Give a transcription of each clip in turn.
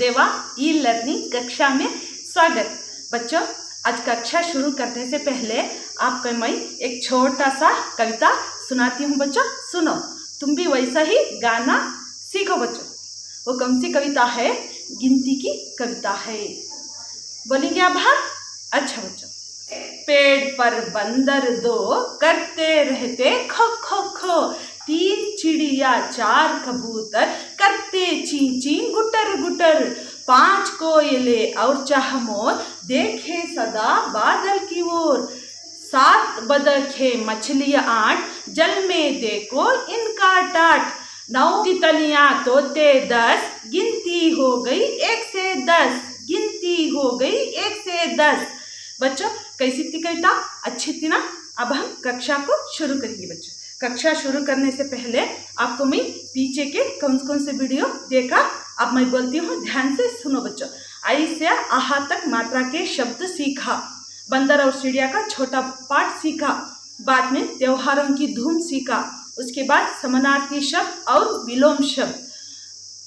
देवा e learning कक्षा में स्वागत। बच्चों, आज कक्षा शुरू करने से पहले आपको मैं एक छोटा सा कविता सुनाती हूँ। बच्चों सुनो, तुम भी वैसा ही गाना सीखो। बच्चों वो कौन सी कविता है? गिनती की कविता है। बोलेंगे आप? हाँ, अच्छा बच्चों। पेड़ पर बंदर दो करते रहते खो खो खो, तीन चिड़िया चार कबूतर करते ची ची गुटर गुटर, पांच कोयले और चाहमोर देखे सदा बादल की ओर, सात बदखे मछलियां आठ जल में देखो इनका टाट, नौ तितलियां तोते 10 गिनती हो गई 1 से 10, गिनती हो गई 1 से 10। बच्चों कैसी थी कविता? अच्छी थी ना? अब हम कक्षा को शुरू करेंगे। बच्चों कक्षा शुरू करने से पहले आपको मैं पीछे के कौन कौन से वीडियो देखा अब मैं बोलती हूँ, ध्यान से सुनो। बच्चों आई से आहा तक मात्रा के शब्द सीखा, बंदर और चिड़िया का छोटा पाठ सीखा, बाद में त्योहारों की धूम सीखा, उसके बाद समानार्थी शब्द और विलोम शब्द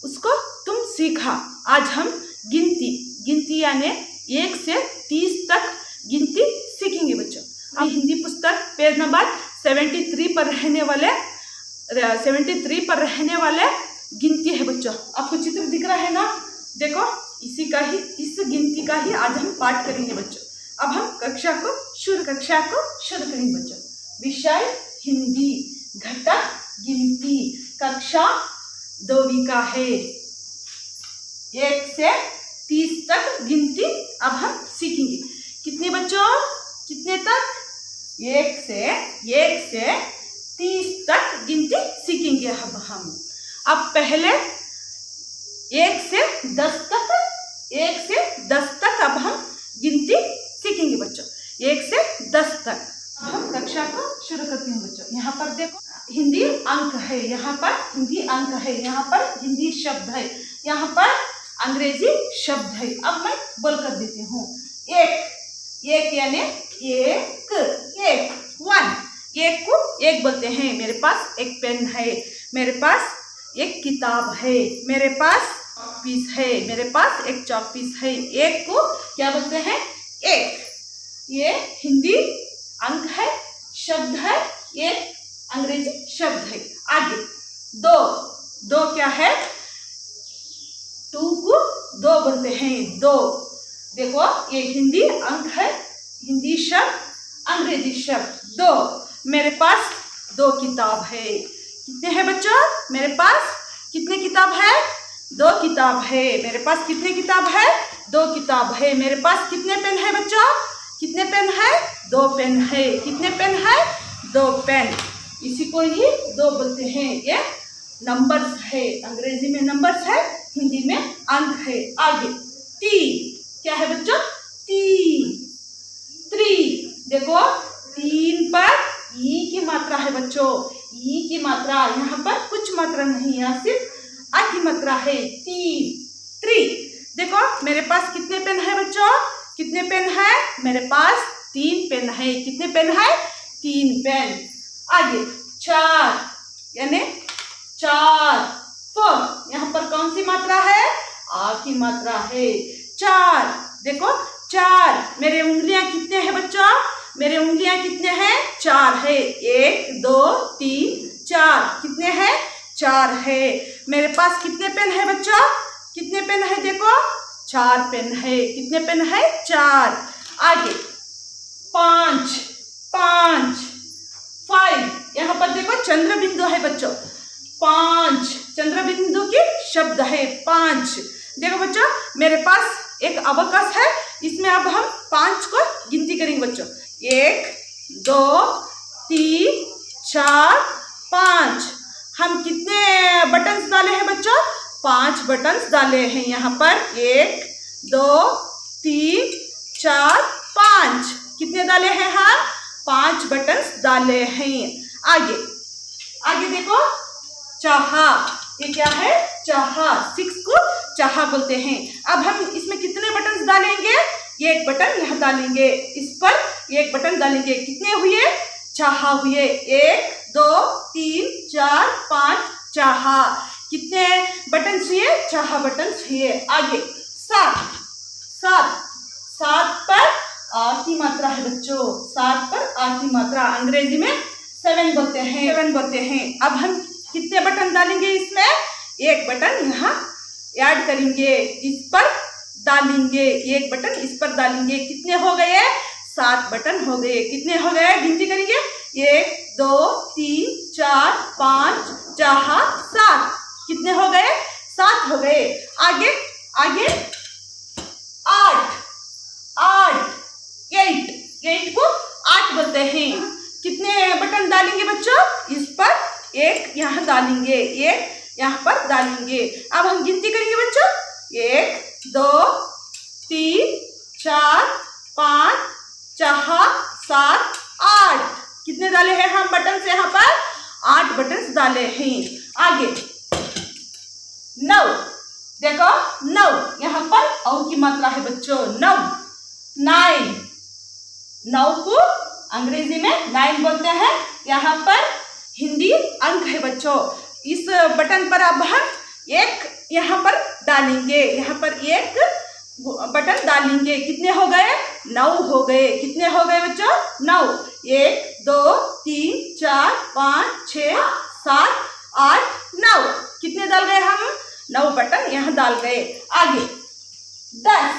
उसको तुम सीखा। आज हम गिनती यानी 1 से 30 तक गिनती सीखेंगे। बच्चों हिंदी पुस्तक पेज नंबर 73 पर रहने वाले गिनती है। बच्चों आपको चित्र दिख रहा है ना? देखो इस गिनती का ही आज हम पाठ करेंगे। बच्चों अब हम कक्षा को शुरू करेंगे। बच्चों विषय हिंदी, घटक गिनती, कक्षा 2वीं का है। 1 से 30 तक गिनती अब हम सीखेंगे। कितने बच्चों? कितने तक? 1 से 30 तक गिनती सीखेंगे हम। अब पहले 1 से 10 तक अब हम गिनती सीखेंगे। बच्चों 1 से 10 तक हम कक्षा को शुरू करते हैं। बच्चों यहाँ पर देखो हिंदी अंक है, यहाँ पर हिंदी अंक है, यहाँ पर हिंदी शब्द है, यहाँ पर अंग्रेजी शब्द है। अब मैं बोल कर देती हूँ। एक यानी एक 1 को 1 बोलते हैं। मेरे पास एक पेन है, मेरे पास एक किताब है, मेरे पास पीस है, मेरे पास एक चॉक पीस है। 1 को क्या बोलते हैं? 1। ये हिंदी अंक है, शब्द है, एक अंग्रेजी शब्द है। आगे 2 क्या है? 2 को 2 बोलते हैं। 2 देखो ये हिंदी अंक है, हिंदी शब्द, अंग्रेजी शब्द। 2 मेरे पास 2 किताब है। कितने हैं बच्चों? मेरे पास कितने किताब है? 2 किताब है। मेरे पास कितने किताब है? 2 किताब है। मेरे पास कितने पेन है बच्चों? कितने पेन है? 2 पेन है। कितने पेन है? 2 पेन। इसी को ही 2 बोलते हैं। ये नंबर्स है, अंग्रेजी में नंबर्स है, हिंदी में अंक है। आगे 3 क्या है बच्चों? 3 देखो 3 पर ई की मात्रा है। बच्चों ई की मात्रा, यहाँ पर कुछ मात्रा नहीं, यहाँ सिर्फ आ की मात्रा है। 3 देखो मेरे पास कितने पेन है बच्चों? कितने पेन है? मेरे पास 3 पेन है। कितने पेन है? 3 पेन। आगे 4 यानी 4 यहाँ पर कौन सी मात्रा है? आ की मात्रा है। 4 देखो 4 मेरे उंगलियां कितने हैं बच्चों? मेरे उंगलियां कितने हैं? 4 है। 1 2 3 4 कितने हैं? 4 है। मेरे पास कितने पेन है बच्चों? कितने पेन है? देखो 4 पेन है। कितने पेन है? 4। आगे 5 यहाँ पर देखो चंद्र बिंदु है बच्चों। 5 चंद्र बिंदु की शब्द है। 5 देखो बच्चों मेरे पास एक अबकस है, इसमें अब हम 5 को गिनती करेंगे। बच्चों 1 2 3 4 5 हम कितने बटन्स डाले हैं बच्चों? 5 बटन्स डाले हैं। यहाँ पर 1 2 3 4 5 कितने डाले हैं? हाँ 5 बटन्स डाले हैं। आगे देखो चाहा, ये क्या है? चाहा। 6 को चाहा बोलते हैं। अब हम इसमें कितने बटन डालेंगे? 1 बटन यहाँ डालेंगे, इस पर 1 बटन डालेंगे। कितने हुए? चाहा हुए। 1 2 3 4 5 चाहा। कितने बटन चाहिए? चाहा बटन चाहिए। आगे 7 7 7 पर आ की मात्रा है बच्चों, 7 पर आ की मात्रा, अंग्रेजी में 7 बोलते हैं। अब हम कितने बटन डालेंगे इसमें? एक बटन यहाँ ऐड करेंगे, इस पर डालेंगे, एक बटन इस पर डालेंगे। कितने हो गए? 7 बटन हो गए। कितने हो गए? गिनती करेंगे। 1 2 3 4 5 6 7। कितने हो गए? 7 हो गए। आगे 8 को 8 बोलते हैं। कितने बटन डालेंगे बच्चों? इस पर एक यहाँ डालेंगे, एक यहाँ पर डालेंगे। अब हम गिनती करेंगे बच्चों। 1 2 3 4 5 6 7 8। कितने डाले हैं हम बटन से? यहाँ पर 8 बटन डाले हैं। आगे 9, देखो 9, यहाँ पर औ की मात्रा है बच्चों, 9 9 को अंग्रेजी में 9 बोलते हैं। यहाँ पर हिंदी अंक है बच्चों। इस बटन पर अब हम एक यहाँ पर डालेंगे, यहाँ पर एक बटन डालेंगे। कितने हो गए? 9 हो गए। कितने हो गए बच्चों? 9। 1 2 3 4 5 6 7 8 9। कितने डाल गए हम? 9 बटन यहाँ डाल गए। आगे 10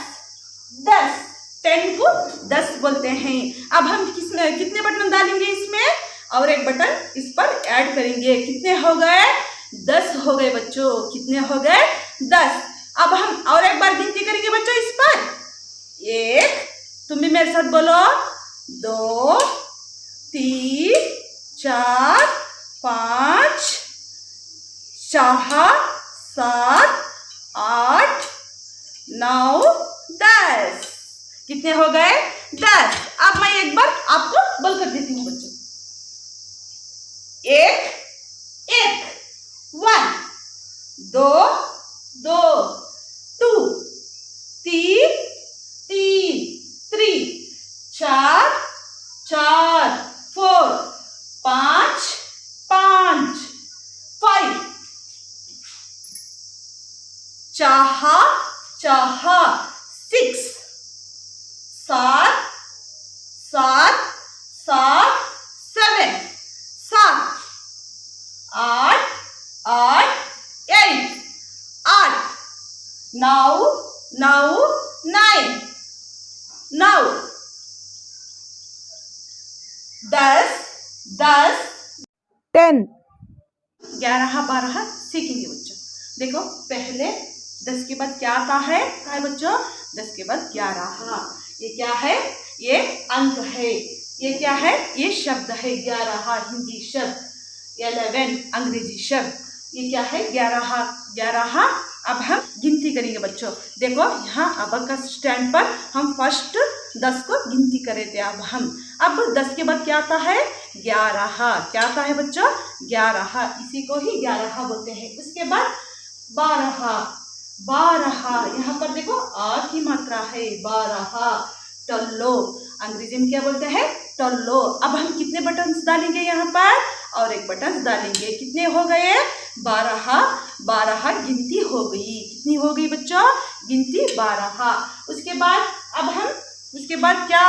को 10 बोलते हैं। अब हम कितने बटन डालेंगे इसमें? और एक बटन इस पर ऐड करेंगे। कितने हो गए? 10 हो गए बच्चों। कितने हो गए? 10। अब हम और एक बार गिनती करेंगे बच्चों इस पर। 1, तुम भी मेरे साथ बोलो, 2 3 4 5 6 7 8 9 10। कितने हो गए? 10। अब मैं एक बार आपको बोल कर देती हूँ बच्चों। 1 1 2 2 2 3 3 4 4 4 5 5 5 6 7 7 7 7 8 8 8 9 9 9 10 10 10 11 12 सीखेंगे बच्चों। देखो पहले 10 के बाद क्या आता है बच्चों? 10 के बाद 11। ये क्या है? ये अंक है। ये क्या है? ये शब्द है 11, हिंदी शब्द। 11 अंग्रेजी शब्द। ये क्या है? 11। अब हम गिनती करेंगे बच्चों। देखो यहाँ अबकस स्टैंड पर हम फर्स्ट 10 को गिनती करे थे। अब 10 के बाद क्या आता है? 11। क्या आता है बच्चों? 11। इसी को ही 11 बोलते हैं। उसके बाद 12। यहाँ पर देखो आ की मात्रा है, 12। टल्लो अंग्रेजी में क्या बोलते हैं? टल्लो। अब हम कितने बटन्स डालेंगे यहाँ पर? और एक बटन डालेंगे। कितने हो गए? 12 गिनती हो गई। कितनी हो गई बच्चों? गिनती 12। उसके बाद क्या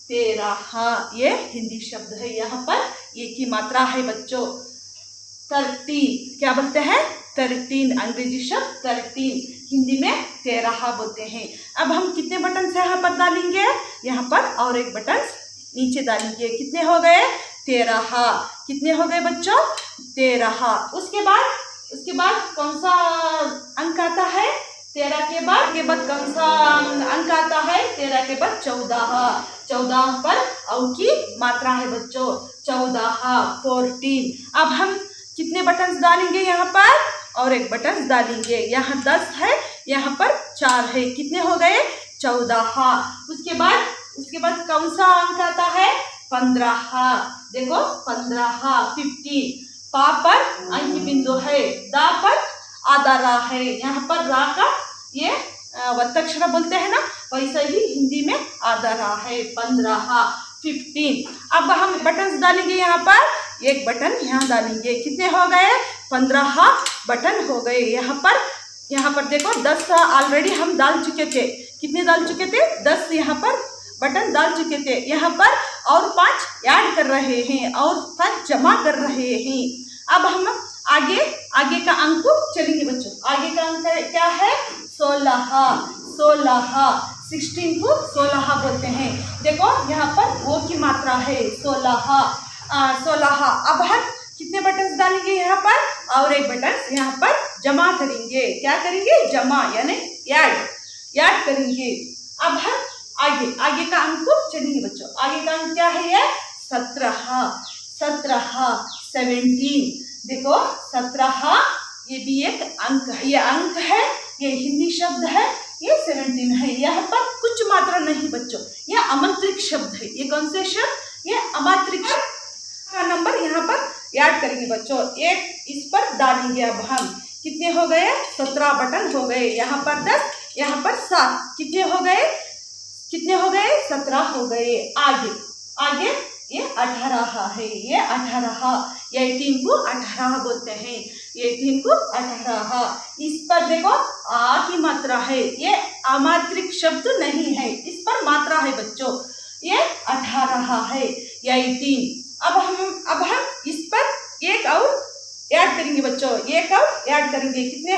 13। ये हिंदी शब्द है। यहाँ पर ये की मात्रा है बच्चों। 13 क्या बोलते हैं? 13 अंग्रेजी शब्द 13, हिंदी में 13 बोलते हैं। अब हम कितने बटन से यहाँ पर डालेंगे? यहाँ पर और एक बटन नीचे डालेंगे। कितने हो गए? 13। कितने हो गए बच्चों? 13। उसके बाद कौन सा अंक आता है? 13 के बाद कौन सा अंक आता है? 13 के बाद 14। 14 पर औ की मात्रा है बच्चों, 14 14। अब हम कितने बटन डालेंगे यहाँ पर? और एक बटन डालेंगे। यहाँ 10 है, यहाँ पर 4 है। कितने हो गए? 14। उसके बाद कौन सा अंक आता है? 15। देखो 15 15। पा पर अंक बिंदु है, दा पर आधा रा है। यहाँ पर रा का ये वत्तक्षर बोलते हैं ना, वैसे ही हिंदी में आधा रा है। 15 15। अब हम बटन डालेंगे। यहाँ पर एक बटन यहाँ डालेंगे। कितने हो गए? 15 बटन हो गए। यहाँ पर यहाँ पर देखो 10 ऑलरेडी हम डाल चुके थे। कितने डाल चुके थे? 10 यहाँ पर बटन डाल चुके थे। यहाँ पर और 5 ऐड कर रहे हैं और 5 जमा कर रहे हैं। अब हम आगे का अंक चलेंगे बच्चों। आगे का अंक क्या है? 16। 16 को 16 बोलते हैं। देखो यहाँ पर वो की मात्रा है 16। अब हम कितने बटन डालेंगे यहाँ पर? और एक बटन यहाँ पर जमा करेंगे। क्या करेंगे? जमा यानी ऐड करेंगे। अब हम आगे का अंक चलेंगे बच्चों। आगे का अंक क्या है? ये 17। 17 देखो 17 ये भी एक अंक है। ये अंक है, ये हिंदी शब्द है, ये 17 है। यहाँ पर कुछ मात्रा नहीं बच्चों, ये अमात्रिक शब्द है। ये कौन से शब्द? ये अमात्रिक शब्द का नंबर यहाँ पर याद करेंगे बच्चों। एक इस पर डालेंगे। अब हम कितने हो गए? 17 बटन हो गए। यहाँ पर 10, यहाँ पर 7, कितने हो गए? 17 हो गए। आगे ये 18 है। ये 18, ये 18 को 18 बोलते हैं। ये 18 को 18। इस पर देखो आ की मात्रा है। ये अमात्रिक शब्द नहीं है, इस पर मात्रा है बच्चों। ये 18 है, ये 18। अब हम इस पर एक और ऐड करेंगे बच्चों। एक और ऐड करेंगे। कितने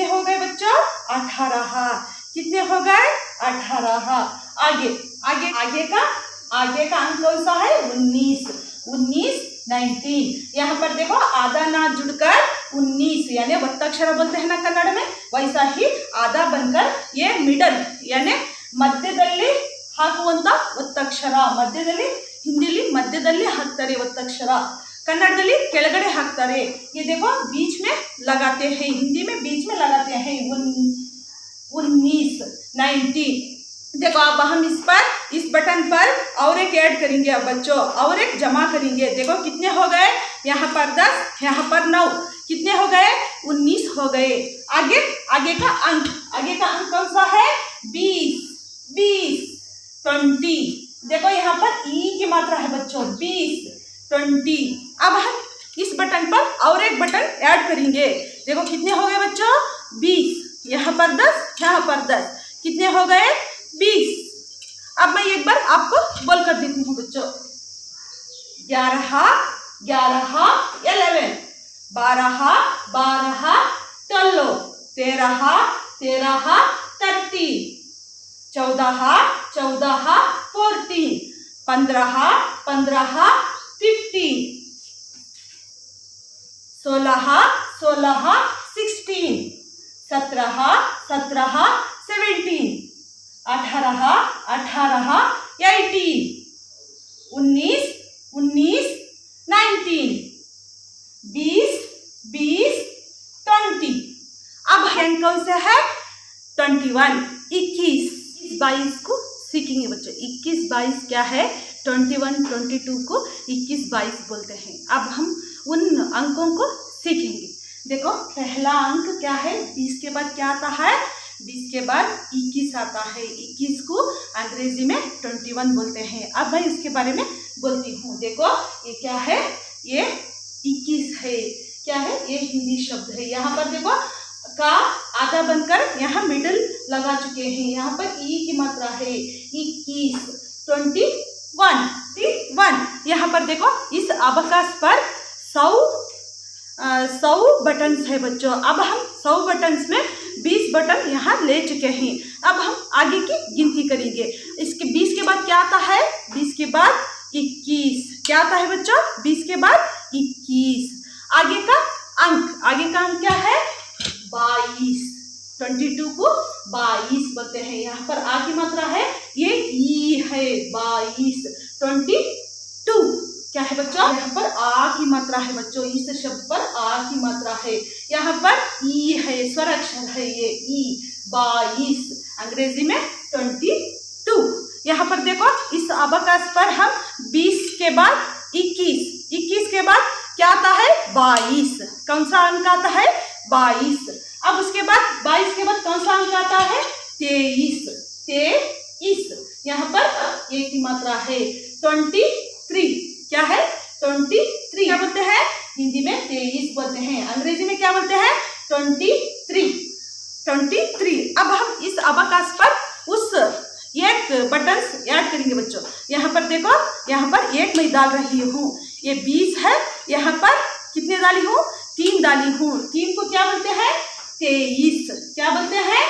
हो गए बच्चों? 18। कितने हो गए? 18। आगे का अंक कौन सा है? 19। यहाँ पर देखो आधा ना जुड़कर 19 यानी वत्ताक्षर बोलते हैं ना कन्नड़ में, वैसा ही आधा बनकर ये मिडल यानी ಮಧ್ಯದಲ್ಲಿ ಹಾಕುವಂತ ಒತ್ತಕ್ಷರ। ಹಿಂದಿಲಿ ಮಧ್ಯದಲ್ಲಿ ಹಾಕ್ತಾರೆ ಒತ್ತಕ್ಷರ, कन्नड़ ಕೆಳಗಡೆ ಹಾಕ್ತಾರೆ। ये देखो बीच में लगाते हैं, हिंदी में बीच में लगाते हैं। 19 देखो अब हम इस बटन पर और एक ऐड करेंगे अब बच्चों, और एक जमा करेंगे। देखो कितने हो गए? यहाँ पर 10, यहाँ पर 9, कितने हो गए? 19 हो गए। आगे का अंक कौन सा है? 20। 20 देखो यहाँ पर ई की मात्रा है बच्चों। 20। अब हम इस बटन पर और एक बटन ऐड करेंगे। देखो कितने हो गए बच्चों? 20, यहाँ पर 10, यहाँ पर 10, कितने हो गए? 20। अब मैं एक बार आपको बोल कर देती हूँ बच्चों। 11, 11, 11, 12, 12, 12, 13, 13, 13, 14, 14, 14, 15, 15, 15, 16, 16, 16, 17, 17, 17, 18, 18, 18, 19, 19, 19, 20, 20, 20। अब हैंड कौन सा है? 21, 21, 22 को सीखेंगे बच्चों। 21, 22 क्या है? 21, 22 को 21, 22 बोलते हैं। अब हम उन अंकों को सीखेंगे। देखो पहला अंक क्या है? 20 के बाद क्या आता है? 20 के बाद 21 आता है। 21 को अंग्रेजी में 21 बोलते हैं। अब मैं इसके बारे में बोलती हूँ। देखो ये क्या है? ये 21 है। क्या है? ये हिंदी शब्द है। यहाँ पर देखो का आधा बनकर यहाँ मिडल लगा चुके हैं। यहाँ पर ई की मात्रा है 21, 21। यहाँ पर देखो इस अबकाश पर 100 बटन्स है बच्चों। अब हम 100 बटन्स में 20 बटन यहाँ ले चुके हैं। अब हम आगे की गिनती करेंगे। इसके 20 के बाद क्या आता है? 20 के बाद 21 क्या आता है बच्चों? 20 के बाद 21। आगे का अंक क्या है? 22। 22 को 22 बोलते हैं। यहाँ पर आ की मात्रा है, ये ई है। 22, 22 क्या है बच्चों? यहाँ पर आ की मात्रा है बच्चों। इस शब्द पर आ की मात्रा है। यहाँ पर ई है, स्वर अक्षर है ये ई। 22 अंग्रेजी में 22। यहाँ पर देखो इस अबकाश पर हम 20 के बाद 21 के बाद क्या आता है? 22। कौन सा अंक आता है? 22। अब उसके बाद 22 के बाद कौन सा अंक आता है? 23। यहाँ पर एक की मात्रा है। 23 क्या है? 23 क्या बोलते हैं? हिंदी में 23 बोलते हैं। अंग्रेजी में क्या बोलते हैं? 23। 23। अब हम इस अबाकस पर उस एक बटन ऐड करेंगे बच्चों। यहाँ पर देखो, यहाँ पर एक मैं डाल रही हूँ, ये 20 है। यहाँ पर कितने डाली हूँ? 3 डाली हूँ। 3 को क्या बोलते हैं? 23। क्या बोलते हैं?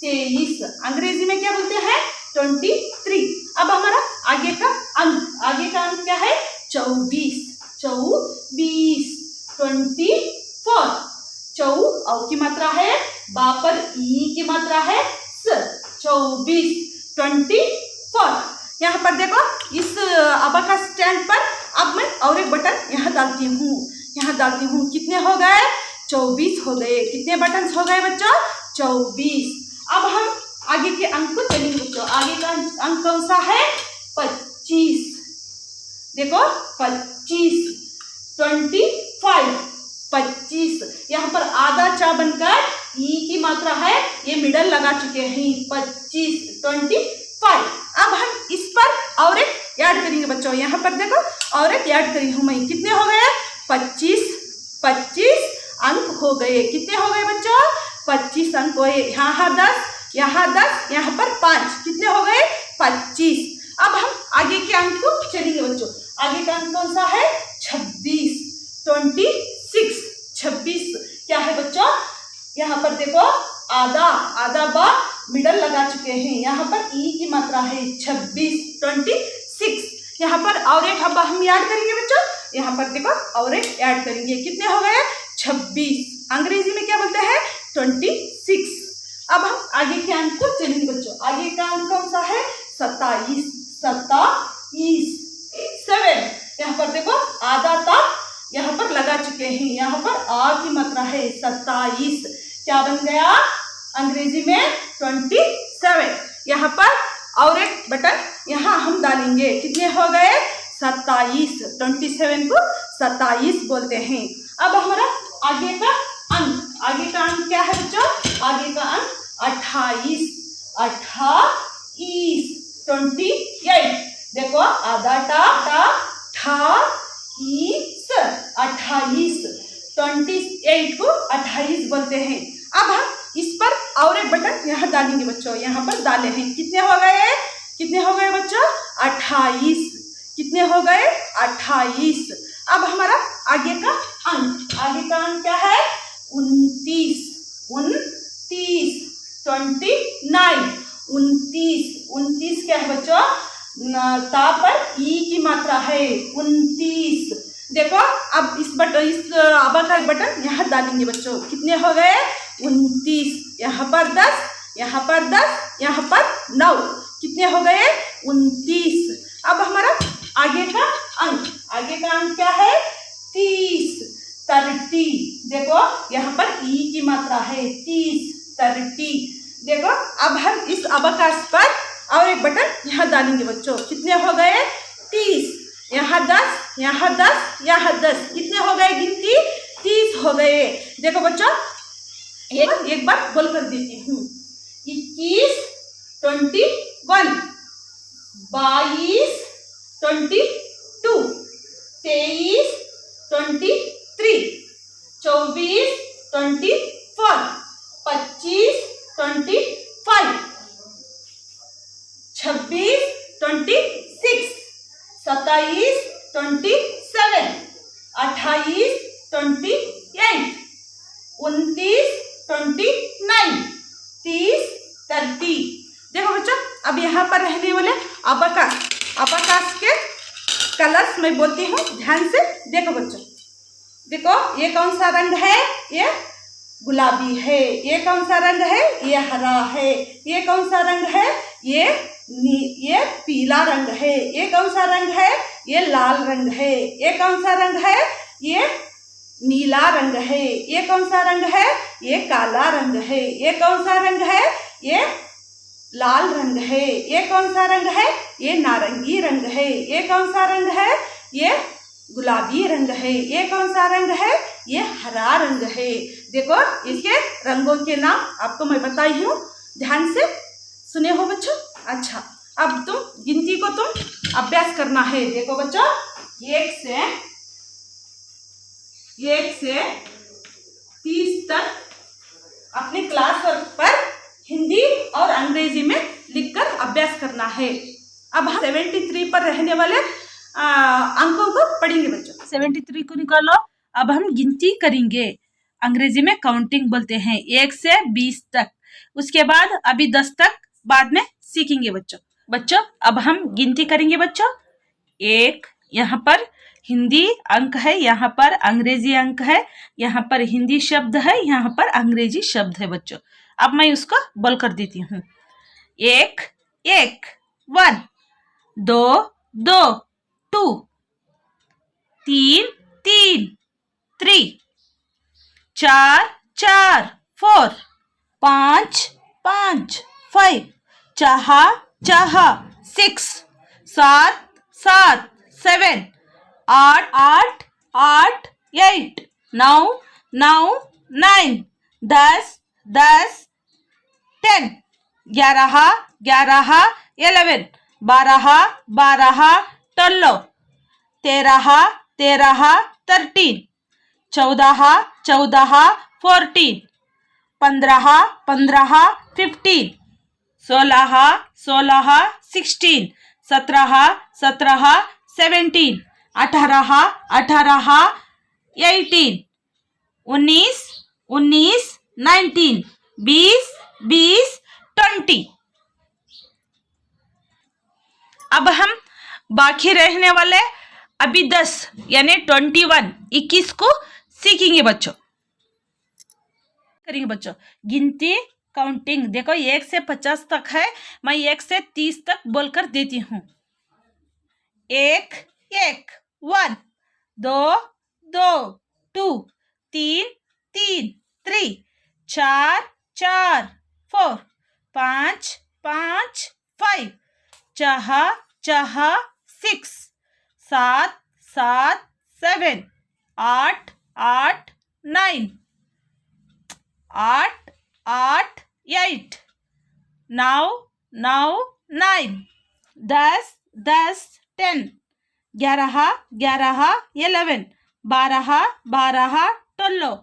23। अंग्रेजी में क्या बोलते हैं? 23। अब हमारा आगे का अंक क्या है? 24। 24। 24। औ की मात्रा है, बा पर ई की मात्रा है स। 24। 24। यहाँ पर देखो, इस अबाकस स्टैंड पर अब मैं और एक बटन यहाँ डालती हूँ। कितने हो गए? 24 हो गए। कितने बटन हो गए बच्चों? 24। अब हम आगे के अंक को चलेंगे बच्चों। आगे का अंक कौन सा है? 25। देखो 25। 25। यहाँ पर आधा चा बनकर ई की मात्रा है, ये मिडल लगा चुके हैं। 25। 25। अब हम इस पर और एक ऐड करेंगे बच्चों। यहाँ पर देखो, और एक ऐड करी हूँ मैं। कितने हो गए? 25 अंक हो गए। कितने हो गए बच्चों? 25 अंक हुए। यहाँ 10, यहाँ 10, यहाँ पर 5। कितने हो गए? 25। अब हम आगे के अंक को चलेंगे बच्चों। आगे का अंक कौन सा है? 26। 26 क्या है बच्चों? यहाँ पर देखो, आधा बा मिडल लगा चुके हैं। यहाँ पर ई की मात्रा है 26। 26। यहाँ पर और एक हम ऐड करेंगे बच्चों। यहाँ पर देखो, और एक ऐड करेंगे। कितने हो गए? 26। अंग्रेजी में क्या बोलते हैं? 26। अब हम आगे के अंक को चलेंगे बच्चों। आगे का अंक कौन सा है? 27। 7। यहाँ पर देखो, आधा तक यहाँ पर लगा चुके हैं। यहाँ पर आ की मात्रा है 27। क्या बन गया? अंग्रेजी में 27। यहाँ पर और एक बटन यहाँ हम डालेंगे। कितने हो गए? 27। 27 को 27 बोलते हैं। अब हमारा आगे का अंक क्या है बच्चों? आगे का अंक 28। 28। देखो, आधा टा 28। 28 को 28 बोलते हैं। अब हम इस पर और एक बटन यहाँ डालेंगे बच्चों। यहाँ पर डाले हैं। कितने हो गए बच्चों? 28। कितने हो गए? 28। अब हमारा आगे का अंक क्या है? 29। 29 क्या है बच्चों? ता पर ई की मात्रा है 29। देखो, अब इस अबाकस बटन यहाँ डालेंगे बच्चों। कितने हो गए? 29। यहाँ पर 10, यहाँ पर 10, यहाँ पर 9। कितने हो गए? 29। अब हमारा आगे का अंक क्या है? 30। देखो, यहाँ पर ई की मात्रा है 30। देखो, अब हम इस अबाकस पर और एक बटन यहाँ डालेंगे बच्चों। कितने हो गए? 30। यहाँ 10, यहाँ 10, यहाँ 10। कितने हो गए? गिनती 30 हो गए। देखो बच्चों, एक बार बोल कर देती हूँ। 21, 21, 22, 22, 23, 23, 24, 24, 25, 25, 26, 26, 27, 27, 28, 28, 29, 29, 30, 30। देखो बच्चों, अब यहाँ पर रहने वाले अबाकस के कलर्स मैं बोलती हूँ, ध्यान से देखो बच्चों। देखो, ये कौन सा रंग है? ये गुलाबी है। ये कौन सा रंग है? ये हरा है। ये कौन सा रंग है? ये पीला रंग है। ये कौन सा रंग है? ये लाल रंग है। ये कौन सा रंग है? ये नीला रंग है। ये कौन सा रंग है? ये काला रंग है। ये कौन सा रंग है? ये लाल रंग है। ये कौन सा रंग है? ये नारंगी रंग है। ये कौन सा रंग है? ये गुलाबी रंग है। ये कौन सा रंग है? ये हरा रंग है। देखो, इसके रंगों के नाम आपको मैं बताई हूँ, ध्यान से सुने हो बच्चों। अच्छा, अब गिनती को अभ्यास करना है। देखो बच्चों, 1 से 30 तक अपने क्लास वर्क पर हिंदी और अंग्रेजी में लिखकर अभ्यास करना है। अब हम 73 पर रहने वाले अंकों को पढ़ेंगे बच्चों। 73 को निकालो। अब हम गिनती करेंगे, अंग्रेजी में काउंटिंग बोलते हैं, 1 से 20 तक। उसके बाद अभी 10 तक बाद में सीखेंगे बच्चों। अब हम गिनती करेंगे बच्चों। 1 यहाँ पर हिंदी अंक है, यहाँ पर अंग्रेजी अंक है, यहाँ पर हिंदी शब्द है, यहाँ पर अंग्रेजी शब्द है बच्चों। अब मैं उसको बोल कर देती हूँ। 1 1 1, 2 2 2, 3 3 3, 4 4 4, 5 5 5, 6 7 7 7, 8 8 8 8, 9 9 9, 10 10 10, 11 11 11, 12 12 12, 13 13 13, 14 14 14, 15 15 15, 16 16 16, 17 17 17, 18 18 18, 19 19 19, 20 20 20। अब हम बाकी रहने वाले अभी 10 यानी 21 को सीखेंगे बच्चों। करेंगे बच्चों गिनती काउंटिंग। देखो 1 से 50 तक है, मैं 1 से 30 तक बोलकर देती हूँ। 1 1 1, 2 2 2, 3 3 3, 4 4 4, 5 5 5, 6 6, 7 7 7, 8 8 9, 8 8 8, 9 9 9, 10 10 10, 11 11 11, 12 12 12,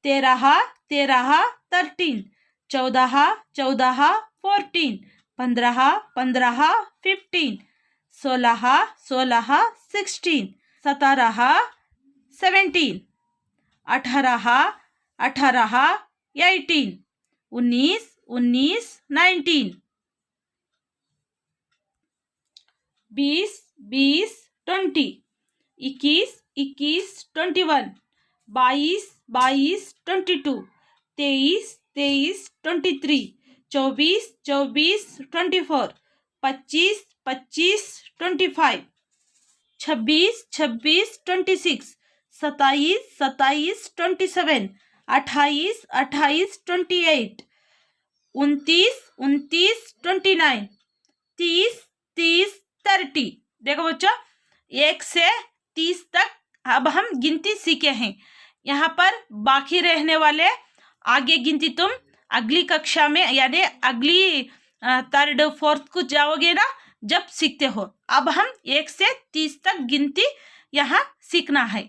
13 13 13, 14 14 14, 15 15 15, 16 16 16, 17 17, 18 18 18, 19 19 19, 20 20 20, 21 21 21, 22 22 22, 23 23 23, 24 24 24, 25 25 25, 26 26 26, 27 27 27, 28 28 28, 29 29 29, 30 30 30। देखो बच्चों 1 से 30 तक अब हम गिनती सीखे हैं। यहाँ पर बाकी रहने वाले आगे गिनती तुम अगली कक्षा में यानी अगली 3rd 4th को जाओगे ना, जब सीखते हो। अब हम 1 से 30 तक गिनती यहाँ सीखना है।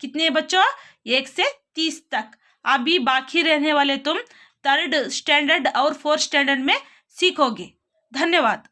कितने बच्चों? 1 से 30 तक। अभी बाकी रहने वाले तुम 3rd स्टैंडर्ड और 4th स्टैंडर्ड में सीखोगे। धन्यवाद।